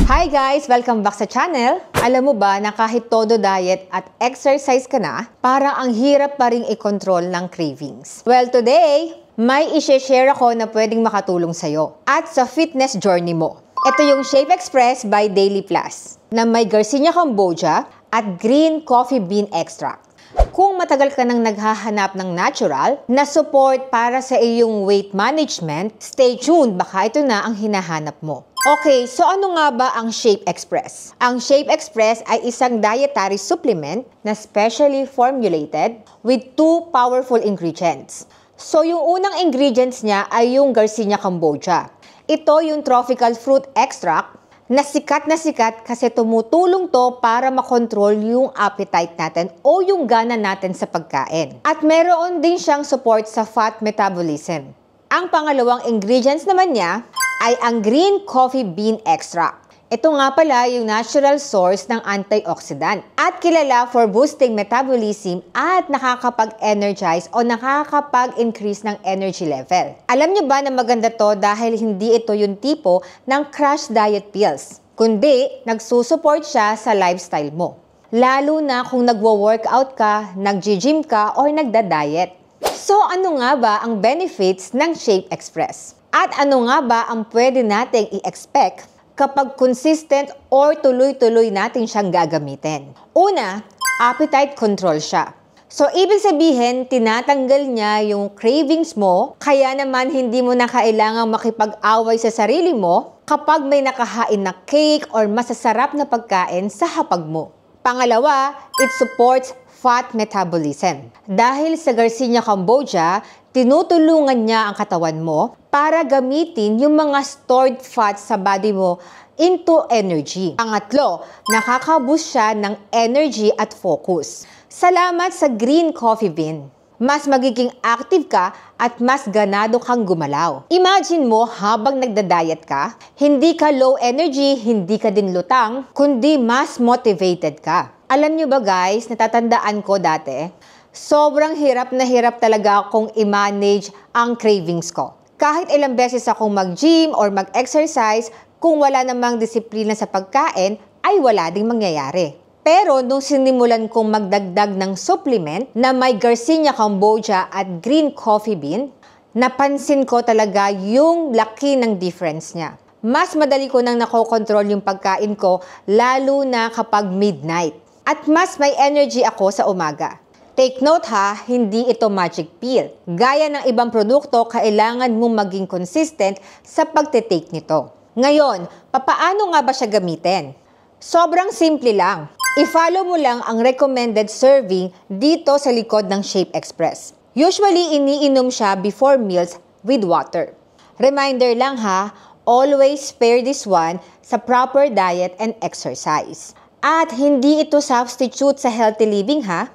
Hi guys! Welcome back sa channel. Alam mo ba na kahit todo diet at exercise ka na, parang ang hirap pa rin i-control ng cravings? Well, today, may i-share ako na pwedeng makatulong sa'yo at sa fitness journey mo. Ito yung Shape Express by Daily Plus na may Garcinia Cambogia at Green Coffee Bean Extract. Kung matagal ka nang naghahanap ng natural na support para sa iyong weight management, stay tuned, baka ito na ang hinahanap mo. Okay, so ano nga ba ang Shape Express? Ang Shape Express ay isang dietary supplement na specially formulated with 2 powerful ingredients. So yung unang ingredients niya ay yung Garcinia Cambogia. Ito yung tropical fruit extract na sikat kasi tumutulong to para makontrol yung appetite natin o yung gana natin sa pagkain. At meron din siyang support sa fat metabolism. Ang pangalawang ingredients naman niya ay ang Green Coffee Bean Extract. Ito nga pala yung natural source ng antioxidant at kilala for boosting metabolism at nakakapag-energize o nakakapag-increase ng energy level. Alam niyo ba na maganda to dahil hindi ito yung tipo ng crash diet pills, kundi nagsusupport siya sa lifestyle mo. Lalo na kung nagwo-workout ka, nag-gym ka, o nagda-diet. So ano nga ba ang benefits ng Shape Express? At ano nga ba ang pwede nating i-expect kapag consistent or tuloy-tuloy natin siyang gagamitin? Una, appetite control siya. So, ibig sabihin, tinatanggal niya yung cravings mo, kaya naman hindi mo na kailangang makipag-away sa sarili mo kapag may nakahain na cake or masasarap na pagkain sa hapag mo. Pangalawa, it supports fat metabolism. Dahil sa Garcinia Cambogia, tinutulungan niya ang katawan mo para gamitin yung mga stored fats sa body mo into energy. Pangatlo, nakaka-boost siya ng energy at focus. Salamat sa Green Coffee Bean. Mas magiging active ka at mas ganado kang gumalaw. Imagine mo habang nagda-diet ka, hindi ka low energy, hindi ka din lutang, kundi mas motivated ka. Alam niyo ba guys, natatandaan ko dati, sobrang hirap na hirap talaga akong i-manage ang cravings ko. Kahit ilang beses akong mag-gym or mag-exercise, kung wala namang disiplina sa pagkain, ay wala ding mangyayari. Pero nung sinimulan kong magdagdag ng supplement na may Garcinia Cambogia at Green Coffee Bean, napansin ko talaga yung laki ng difference niya. Mas madali ko nang nakokontrol yung pagkain ko, lalo na kapag midnight. At mas may energy ako sa umaga. Take note ha, hindi ito magic pill. Gaya ng ibang produkto, kailangan mong maging consistent sa pagtitake nito. Ngayon, papaano nga ba siya gamitin? Sobrang simple lang. I-follow mo lang ang recommended serving dito sa likod ng Shape Express. Usually, iniinom siya before meals with water. Reminder lang ha, always pair this one sa proper diet and exercise. At hindi ito substitute sa healthy living ha.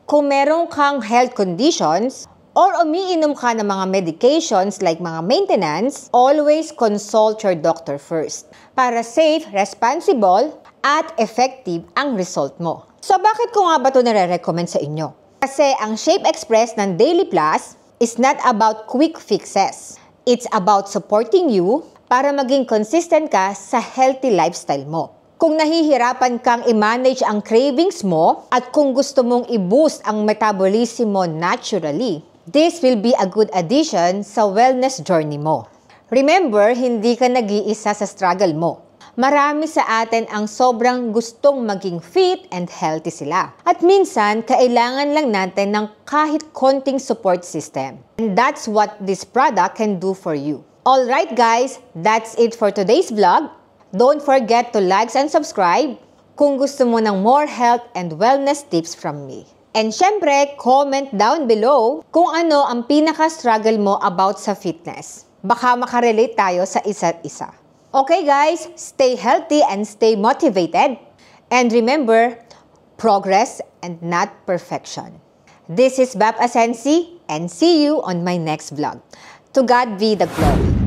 Kung meron kang health conditions or umiinom ka ng mga medications like mga maintenance, always consult your doctor first para safe, responsible, at effective ang result mo. So bakit ko nga ba ito nare-recommend sa inyo? Kasi ang Shape Express ng Daily Plus is not about quick fixes. It's about supporting you para maging consistent ka sa healthy lifestyle mo. Kung nahihirapan kang i-manage ang cravings mo at kung gusto mong i-boost ang metabolism mo naturally, this will be a good addition sa wellness journey mo. Remember, hindi ka nag-iisa sa struggle mo. Marami sa atin ang sobrang gustong maging fit and healthy sila. At minsan, kailangan lang natin ng kahit konting support system. And that's what this product can do for you. Alright guys, that's it for today's vlog. Don't forget to like and subscribe kung gusto mo ng more health and wellness tips from me. And syempre, comment down below kung ano ang pinaka-struggle mo about sa fitness. Baka makarelate tayo sa isa't isa. Okay guys, stay healthy and stay motivated. And remember, progress and not perfection. This is Bap Asensi and see you on my next vlog. To God be the glory.